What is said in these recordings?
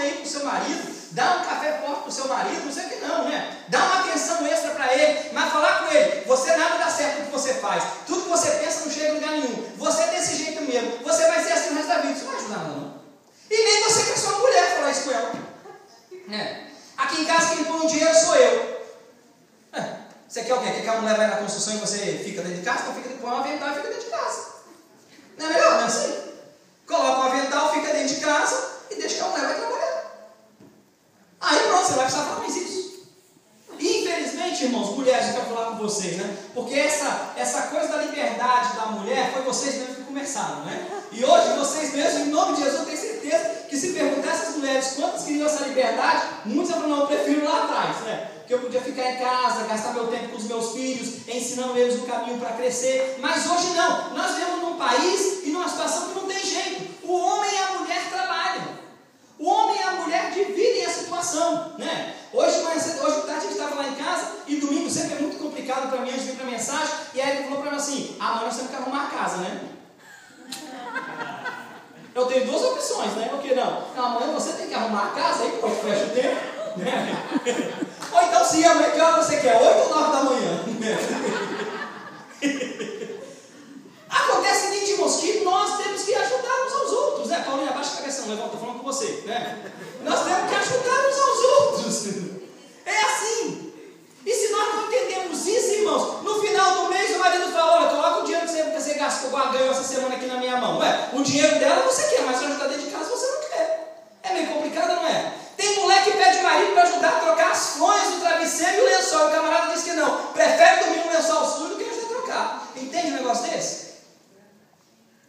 aí para o seu marido, dá um café forte para o seu marido, não sei o que não, né? Dá uma atenção extra para ele, mas falar com ele, você nada dá certo no que você faz, tudo que você pensa não chega em lugar nenhum, você é desse jeito mesmo, você vai ser assim o resto da vida, isso não vai ajudar nada não. E nem você que é sua mulher falar isso com ela. Aqui em casa quem põe o dinheiro sou eu. Você quer o quê? Quer que a mulher vai na construção e você fica dentro de casa? Então fica põe um avental e fica dentro de casa. Não é melhor, não é assim? Coloca um avental, fica dentro de casa e deixa que a mulher vai trabalhar. Aí pronto, você vai precisar falar mais isso. Infelizmente, irmãos, mulheres, eu quero falar com vocês, né? Porque essa coisa da liberdade da mulher foi vocês mesmos que começaram, né? E hoje vocês mesmos, em nome de Jesus, eu tenho certeza que se perguntasse às mulheres quantas queriam essa liberdade, muitas falam, não, eu prefiro lá atrás, né? Que eu podia ficar em casa, gastar meu tempo com os meus filhos, ensinando eles o caminho para crescer. Mas hoje não. Nós vivemos num país e numa situação que não tem jeito. O homem e a mulher trabalham. O homem e a mulher dividem a situação, né? Hoje tarde a gente estava lá em casa e domingo sempre é muito complicado para mim antes de vir para a mensagem. E aí ele falou para mim assim: amanhã nós temos que arrumar a casa, né? Eu tenho duas opções, né? Porque não, amanhã você tem que arrumar a casa, aí pô, fecha o tempo, né? Ou então, se amanhã, que hora você quer? 8 ou 9 da manhã? Acontece o seguinte, irmãos, que nós temos que ajudar uns aos outros, né? Paulinha, abaixa a cabeça, não, eu estou falando com você, né? Nós temos que ajudar uns aos outros. É assim. E se nós não entendemos isso, irmãos, no final do mês o marido fala: olha, coloca o dinheiro que você gastou, ganhou essa semana aqui na minha mão. Ué, o dinheiro dela você quer, mas se ajudar dentro de casa você não quer. É meio complicado, não é? Tem mulher que pede o marido para ajudar a trocar as fronhas do travesseiro e o lençol. O camarada diz que não, prefere dormir no lençol sujo do que ajudar a trocar. Entende um negócio desse?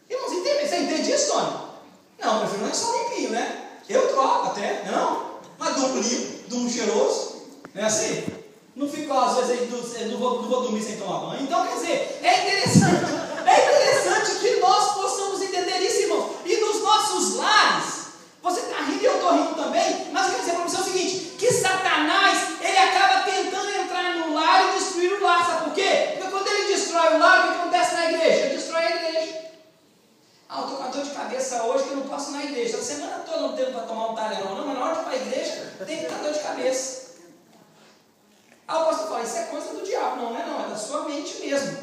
Irmãos, entende? Você entende isso, Tony? Não, eu prefiro um lençol limpinho, né? Eu troco até, não? Mas durmo limpo, durmo cheiroso. Não é assim? Não fico, às vezes, não vou dormir sem tomar banho. Então, quer dizer, é interessante que nós possamos entender isso, irmãos. E nos nossos lares, você está rindo e eu estou rindo também, mas eu quero dizer para você o seguinte, que Satanás, ele acaba tentando entrar no lar e destruir o lar. Sabe por quê? Porque quando ele destrói o lar, o que acontece na igreja? Ele destrói a igreja. Eu estou com a dor de cabeça hoje que eu não posso ir na igreja. A semana toda não tenho para tomar um talherão, não, mas na hora de ir para a igreja, tem que estar dor de cabeça. Aí o pastor fala: isso é coisa do diabo. Não é não, é da sua mente mesmo.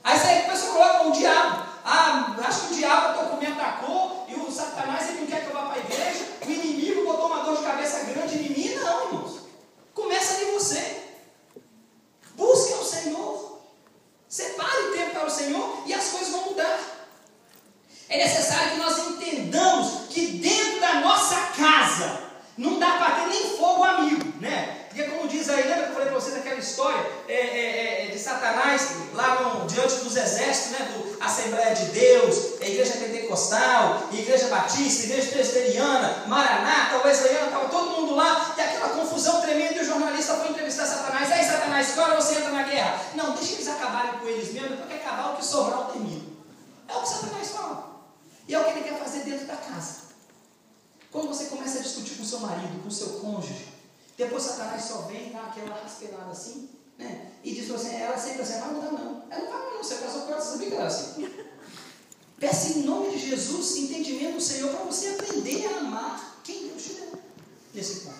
Aí você a pessoa coloca o diabo. Acho que o diabo me atacou e o Satanás ele não quer que eu vá para a igreja. O inimigo botou uma dor de cabeça grande em mim. Não, irmãos. Começa de você. Busque o Senhor. Separe tempo para o Senhor e as coisas vão mudar. É necessário que nós entendamos que dentro da nossa casa não dá para ter nem fogo amigo, né? Porque como diz aí, lembra que eu falei para vocês aquela história de Satanás lá diante dos exércitos, né? Do Assembleia de Deus, a Igreja Pentecostal, Igreja Batista, Igreja Presbiteriana, Maranata, Wesleyana, estava todo mundo lá, e aquela confusão tremenda, e o jornalista foi entrevistar Satanás. Aí Satanás, que hora você entra na guerra? Não, deixa eles acabarem com eles mesmo, porque acabar o que sobrar eu termino. É o que Satanás fala. E é o que ele quer fazer dentro da casa. Quando você começa a discutir com o seu marido, com o seu cônjuge, depois Satanás só vem, dá aquela raspelada assim, né? E diz assim: ela sempre assim, vai mudar não. Ela não vai mudar não, você casou com ela, você sabia que era assim. Peça em nome de Jesus entendimento do Senhor para você aprender a amar quem Deus te deu nesse ponto.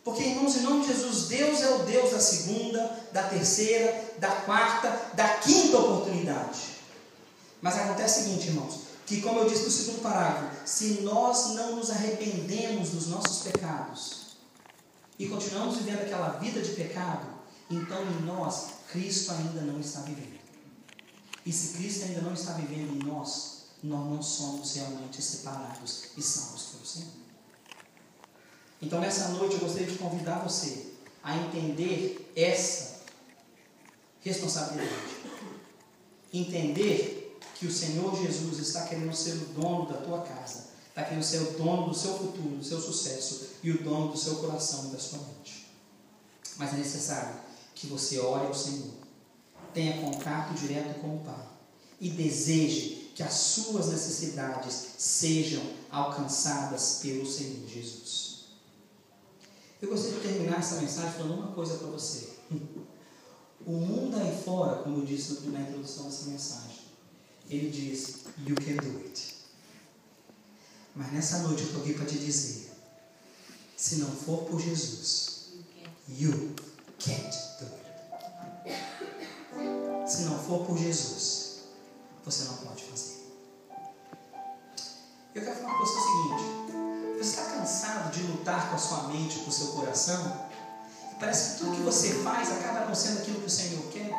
Porque, irmãos, em nome de Jesus, Deus é o Deus da segunda, da terceira, da quarta, da quinta oportunidade. Mas acontece o seguinte, irmãos, que como eu disse no segundo parágrafo, se nós não nos arrependemos dos nossos pecados e continuamos vivendo aquela vida de pecado, então em nós, Cristo ainda não está vivendo. E se Cristo ainda não está vivendo em nós não somos realmente separados e salvos pelo Senhor. Então nessa noite eu gostaria de convidar você a entender essa responsabilidade. Entender que o Senhor Jesus está querendo ser o dono da tua casa, está querendo ser o dono do seu futuro, do seu sucesso e o dono do seu coração e da sua mente. Mas é necessário que você ore ao Senhor, tenha contato direto com o Pai e deseje que as suas necessidades sejam alcançadas pelo Senhor Jesus. Eu gostaria de terminar essa mensagem falando uma coisa para você. O mundo aí fora, como eu disse na introdução dessa mensagem, ele diz: you can do it. Mas nessa noite eu estou aqui para te dizer Se não for por Jesus, you can't do it. Se não for por Jesus, você não pode fazer. Eu quero falar para você o seguinte: você está cansado de lutar com a sua mente, com o seu coração? E parece que tudo que você faz acaba não sendo aquilo que o Senhor quer?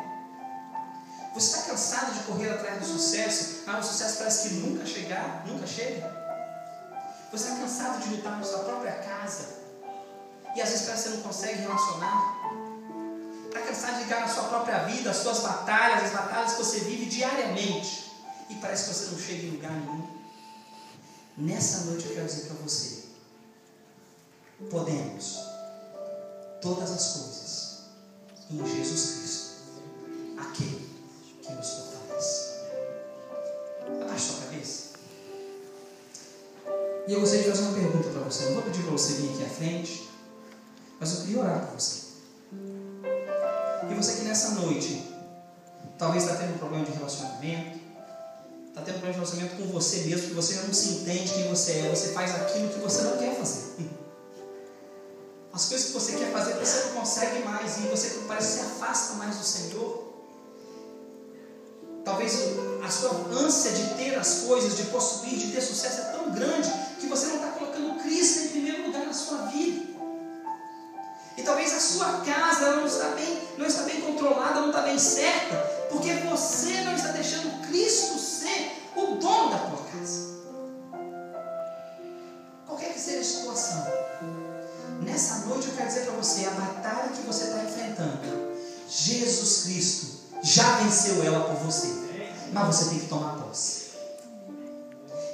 Você está cansado de correr atrás do sucesso? O sucesso parece que nunca chega? Você está cansado de lutar na sua própria casa? E às vezes parece que você não consegue relacionar? Está cansado de ligar na sua própria vida, as suas batalhas, as batalhas que você vive diariamente, e parece que você não chega em lugar nenhum? Nessa noite eu quero dizer para você: podemos todas as coisas em Jesus Cristo, aquele que nos fortalece. Abaixa sua cabeça. E eu gostaria de fazer uma pergunta para você. Não vou pedir para você vir aqui à frente, mas eu queria orar por você. E você que nessa noite talvez está tendo um problema de relacionamento, está tendo um problema de relacionamento com você mesmo, que você já não se entende quem você é, você faz aquilo que você não quer fazer. As coisas que você quer fazer, você não consegue mais, e você parece que se afasta mais do Senhor. Talvez a sua ânsia de ter as coisas, de possuir, de ter sucesso é tão grande que você não está colocando Cristo em primeiro lugar na sua vida. E talvez a sua casa ela não está bem controlada, não está bem certa, porque você não está deixando Cristo ser o dono da tua casa. Qualquer que seja a situação, nessa noite eu quero dizer para você: a batalha que você está enfrentando, Jesus Cristo já venceu ela por você, mas você tem que tomar posse.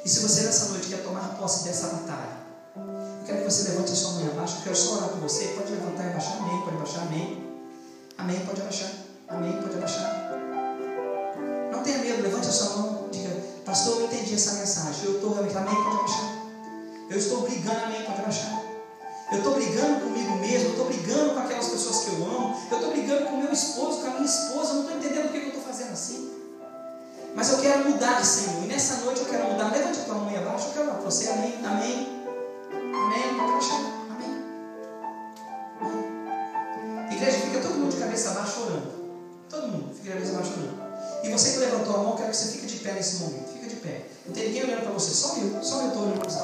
E se você nessa noite quer tomar posse dessa batalha, eu quero que você levante a sua mão abaixo. Eu quero só orar por você. Pode levantar e abaixar. Amém. Pode abaixar. Amém. Amém. Pode abaixar. Amém. Pode abaixar. Não tenha medo. Levante a sua mão. Diga: pastor, eu entendi essa mensagem. Eu estou realmente. Amém. Pode abaixar. Eu estou brigando. Amém. Pode abaixar. Eu estou brigando comigo mesmo. Eu estou brigando com aquelas pessoas que eu amo. Eu estou brigando com o meu esposo, com a minha esposa. Eu não estou entendendo por que eu estou fazendo assim. Mas eu quero mudar, Senhor. E nessa noite eu quero mudar. Levante a tua mão aí abaixo. Eu quero orar para você. Amém. Amém. Amém. Pode abaixar. Amém. Amém. Igreja, fica todo mundo de cabeça baixa orando. Todo mundo fica de cabeça baixa orando. E você que levantou a mão, eu quero que você fique de pé nesse momento. Fica de pé. Não tem ninguém olhando para você. Só eu estou olhando para você.